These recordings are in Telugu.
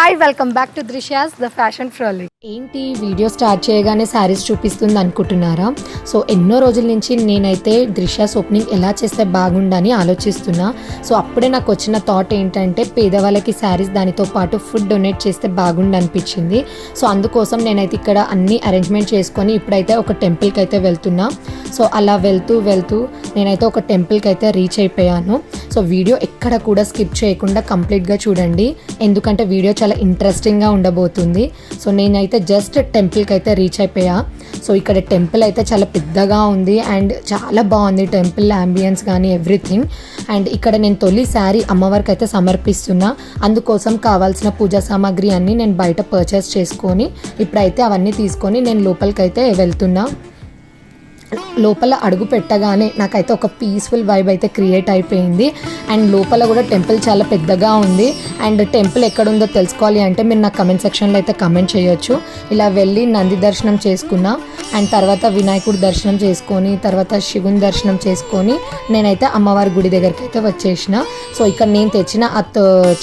Hi welcome back to Drishyas the fashion frolic. ఏంటి వీడియో స్టార్ట్ చేయగానే శారీస్ చూపిస్తుంది అనుకుంటున్నారా? సో ఎన్నో రోజుల నుంచి నేనైతే దృశ్యాస్ ఓపెనింగ్ ఎలా చేస్తే బాగుండని ఆలోచిస్తున్నా. సో అప్పుడే నాకు వచ్చిన థాట్ ఏంటంటే పేదవాళ్ళకి శారీస్ దానితో పాటు ఫుడ్ డొనేట్ చేస్తే బాగుండు అనిపించింది. సో అందుకోసం నేనైతే ఇక్కడ అన్ని అరేంజ్మెంట్ చేసుకొని ఇప్పుడైతే ఒక టెంపుల్కి అయితే వెళ్తున్నా. సో అలా వెళ్తూ నేనైతే ఒక టెంపుల్కి అయితే రీచ్ అయిపోయాను. సో వీడియో ఎక్కడ కూడా స్కిప్ చేయకుండా కంప్లీట్గా చూడండి, ఎందుకంటే వీడియో చాలా ఇంట్రెస్టింగ్గా ఉండబోతుంది. సో నేనైతే జస్ట్ టెంపుల్కి అయితే రీచ్ అయిపోయా. సో ఇక్కడ టెంపుల్ అయితే చాలా పెద్దగా ఉంది అండ్ చాలా బాగుంది టెంపుల్ అంబియన్స్ కానీ ఎవ్రీథింగ్. అండ్ ఇక్కడ నేను తొలిసారి అమ్మవారికి అయితే సమర్పిస్తున్నా. అందుకోసం కావాల్సిన పూజా సామాగ్రి అన్నీ నేను బయట పర్చేస్ చేసుకొని ఇప్పుడైతే అవన్నీ తీసుకొని నేను లోపలికి అయితే వెళ్తున్నా. లోపల అడుగు పెట్టగానే నాకైతే ఒక పీస్ఫుల్ వైబ్ అయితే క్రియేట్ అయిపోయింది. అండ్ లోపల కూడా టెంపుల్ చాలా పెద్దగా ఉంది. అండ్ టెంపుల్ ఎక్కడుందో తెలుసుకోవాలి అంటే మీరు నాకు కమెంట్ సెక్షన్లో అయితే కమెంట్ చేయొచ్చు. ఇలా వెళ్ళి నంది దర్శనం చేసుకున్నా అండ్ తర్వాత వినాయకుడి దర్శనం చేసుకొని తర్వాత శివుని దర్శనం చేసుకొని నేనైతే అమ్మవారి గుడి దగ్గరికి అయితే వచ్చేసిన. సో ఇక్కడ నేను తెచ్చిన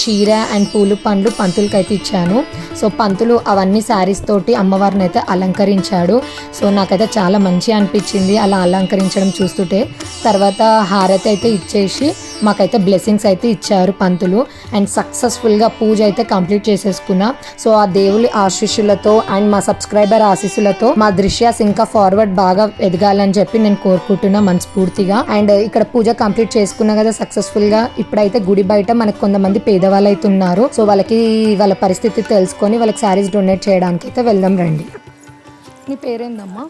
చీర అండ్ పూలు పండ్లు పంతులకి అయితే ఇచ్చాను. సో పంతులు అవన్నీ శారీస్ తోటి అమ్మవారిని అయితే అలంకరించాడు. సో నాకైతే చాలా మంచిగా అనిపించింది అలా అలంకరించడం చూస్తుంటే. తర్వాత హారతి అయితే ఇచ్చేసి మాకైతే బ్లెస్సింగ్స్ అయితే ఇచ్చారు పంతులు. అండ్ సక్సెస్ఫుల్గా పూజ అయితే కంప్లీట్ చేసేసుకున్నా. సో ఆ దేవుడి ఆశీస్సులతో అండ్ మా సబ్స్క్రైబర్ ఆశీస్సులతో మా దృశ్యాస్ ఇంకా ఫార్వర్డ్ బాగా ఎదగాలని చెప్పి నేను కోరుకుంటున్నా మనస్ఫూర్తిగా. అండ్ ఇక్కడ పూజ కంప్లీట్ చేసుకున్నా కదా సక్సెస్ఫుల్గా. ఇప్పుడైతే గుడి బయట మనకు కొంతమంది పేదవాళ్ళు అయితే ఉన్నారు. సో వాళ్ళకి వాళ్ళ పరిస్థితి తెలుసుకొని వాళ్ళకి శారీస్ డొనేట్ చేయడానికి అయితే వెళ్దాం రండి. నీ పేరేందమ్మా?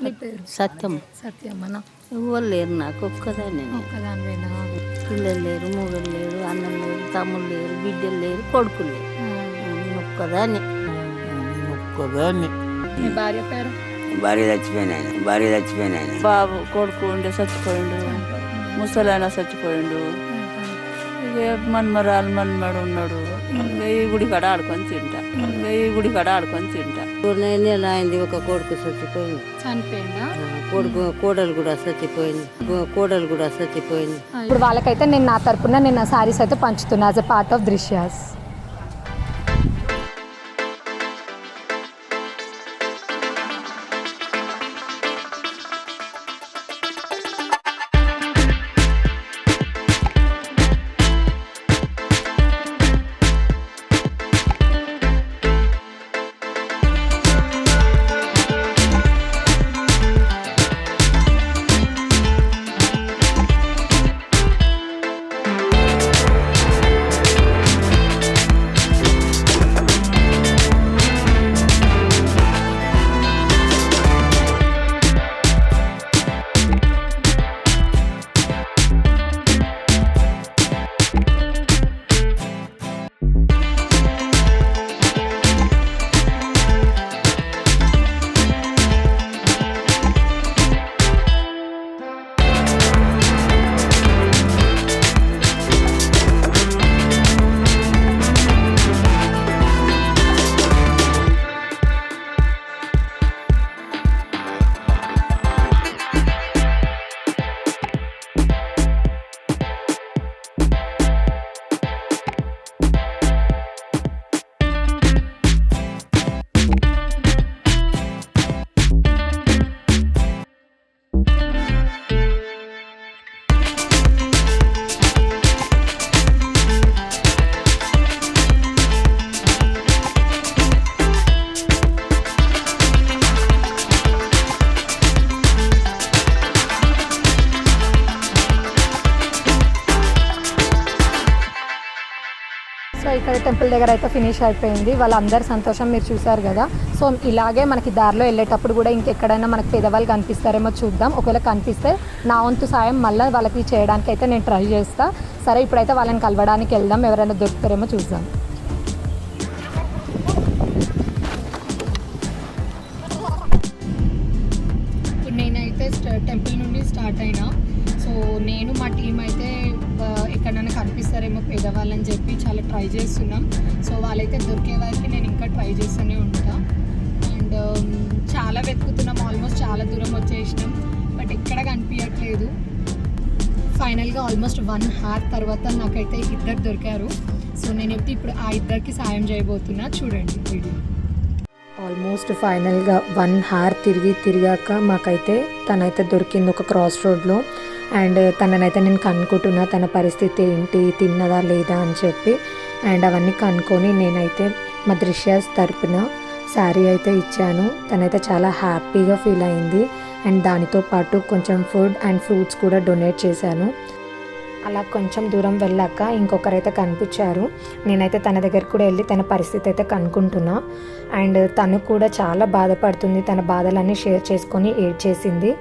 నీ పేరు? సత్యమ్మనా? ఎవరు లేరు నాకు, ఒక్కదాన్నేనా. పిల్లలు లేరు, మొగలు లేరు, అన్నం లేరు, తమ్ముళ్ళు లేరు, బిడ్డలు లేరు, కొడుకులు లేరు. ఒక్కదాన్ని. మీ భార్య పేరు? భార్య చచ్చిపోయినాయన బాబు కొడుకు ఉండే చచ్చిపోయిండు, ముసలాయన చచ్చిపోయిండు. ఇక మన్మడు ఉన్నాడు. ఈ గుడి కాడ ఆడుకొని తింటా. నెల అయింది. ఒక కొడుకు చచ్చిపోయింది. చనిపోయిందా? కోడలు కూడా చచ్చిపోయింది. ఇప్పుడు వాళ్ళకైతే నేను నా తరపున నేను శారీస్ అయితే పంచుతున్నా as a part of Drishyas. So ఇక్కడ టెంపుల్ దగ్గర అయితే ఫినిష్ అయిపోయింది. వాళ్ళందరి సంతోషం మీరు చూసారు కదా. సో ఇలాగే మనకి దారిలో వెళ్ళేటప్పుడు కూడా ఇంకెక్కడైనా మనకి పేదవాళ్ళు కనిపిస్తారేమో చూద్దాం. ఒకవేళ కనిపిస్తే నా వంతు సాయం మళ్ళీ వాళ్ళకి చేయడానికి అయితే నేను ట్రై చేస్తా. సరే ఇప్పుడైతే వాళ్ళని కలవడానికి వెళ్దాం, ఎవరైనా దొరుకుతారేమో చూద్దాం. ఇప్పుడు నేనైతే టెంపుల్ నుండి స్టార్ట్ అయినా. సో నేను మా టీం అయితే ఎక్కడైనా కనిపిస్తారేమో పేదవాళ్ళని చెప్పి చాలా ట్రై చేస్తున్నాం. సో వాళ్ళైతే దొరికే వారికి నేను ఇంకా ట్రై చేస్తూనే ఉంటా. అండ్ చాలా వెతుకుతున్నాం, ఆల్మోస్ట్ చాలా దూరం వచ్చేసినాం, బట్ ఎక్కడ కనిపించట్లేదు. ఫైనల్గా ఆల్మోస్ట్ 1 hour తర్వాత నాకైతే ఇద్దరు దొరికారు. సో నేనైతే ఇప్పుడు ఆ ఇద్దరికి సాయం చేయబోతున్నా, చూడండి వీడియో. ఆల్మోస్ట్ ఫైనల్గా 1 hour తిరిగాక మాకైతే తనైతే దొరికింది ఒక క్రాస్ రోడ్లో. అండ్ తననైతే నేను కనుక్కుంటున్నా తన పరిస్థితి ఏంటి, తిన్నదా లేదా అని చెప్పి. అండ్ అవన్నీ కనుక్కొని నేనైతే మా దృశ్యాస్ తరపున శారీ అయితే ఇచ్చాను. తనైతే చాలా హ్యాపీగా ఫీల్ అయింది. అండ్ దానితో పాటు కొంచెం ఫుడ్ అండ్ ఫ్రూట్స్ కూడా డొనేట్ చేశాను. అలా కొంచెం దూరం వెళ్ళాక ఇంకొకరైతే కనిపించారు. నేనైతే తన దగ్గర కూడా వెళ్ళి తన పరిస్థితి అయితే కనుక్కుంటున్నా. అండ్ తను కూడా చాలా బాధపడుతుంది, తన బాధలన్నీ షేర్ చేసుకొని ఏడ్చేసింది.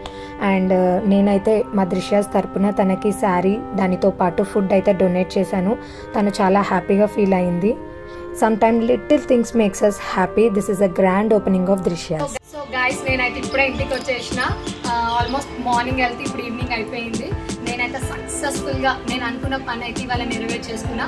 అండ్ నేనైతే మా దృశ్యాస్ తరపున తనకి శారీ దానితో పాటు ఫుడ్ అయితే డొనేట్ చేశాను. తను చాలా హ్యాపీగా ఫీల్ అయింది. Sometimes little things makes us happy. This is a grand opening of Drishyas. So guys నేనైతే ఇప్పుడే ఇంటికి వచ్చేసిన. ఆల్మోస్ట్ మార్నింగ్ వెళ్తే ఇప్పుడు ఈవినింగ్ అయిపోయింది. నేనైతే సక్సెస్ఫుల్గా నేను అనుకున్న పని అయితే ఇవాళ నెరవేర్చేసుకున్నా.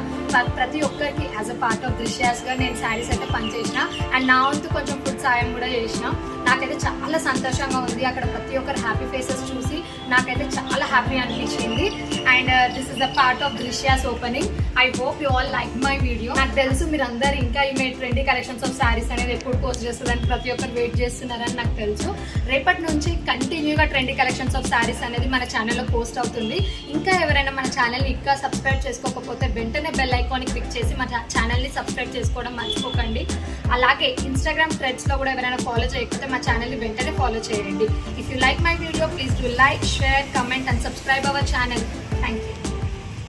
ప్రతి ఒక్కరికి యాజ్ అ పార్ట్ ఆఫ్ దృశ్యాస్గా నేను శారీస్ అయితే పనిచేసిన. అండ్ నా వంతు కొంచెం ఫుడ్ సాయం కూడా చేసిన. నాకైతే చాలా సంతోషంగా ఉంది. అక్కడ ప్రతి ఒక్కరు హ్యాపీ ఫేసెస్ చూసి నాకైతే చాలా హ్యాపీ అనిపించింది. And this is the part of Drishyas opening. I hope you all like my video. నాకు తెలుసు మీరు అందరు ఇంకా ఈ ట్రెండీ కలెక్షన్స్ ఆఫ్ శారీస్ అనేది ఎప్పుడు పోస్ట్ చేస్తుందని ప్రతి ఒక్కరు వెయిట్ చేస్తున్నారని నాకు తెలుసు. రేపటి నుంచి కంటిన్యూగా ట్రెండీ కలెక్షన్స్ ఆఫ్ శారీస్ అనేది మన ఛానల్లో పోస్ట్ అవుతుంది. ఇంకా ఎవరైనా మన ఛానల్ని ఇంకా సబ్స్క్రైబ్ చేసుకోకపోతే వెంటనే బెల్ ఐకాన్ని క్లిక్ చేసి మన ఛానల్ని సబ్స్క్రైబ్ చేసుకోవడం మర్చిపోకండి. అలాగే ఇన్స్టాగ్రామ్ థ్రెడ్స్లో కూడా ఎవరైనా ఫాలో చేయకపోతే మా ఛానల్ని వెంటనే ఫాలో చేయండి. If you like my video please do like, share, comment and subscribe our channel. Thank you.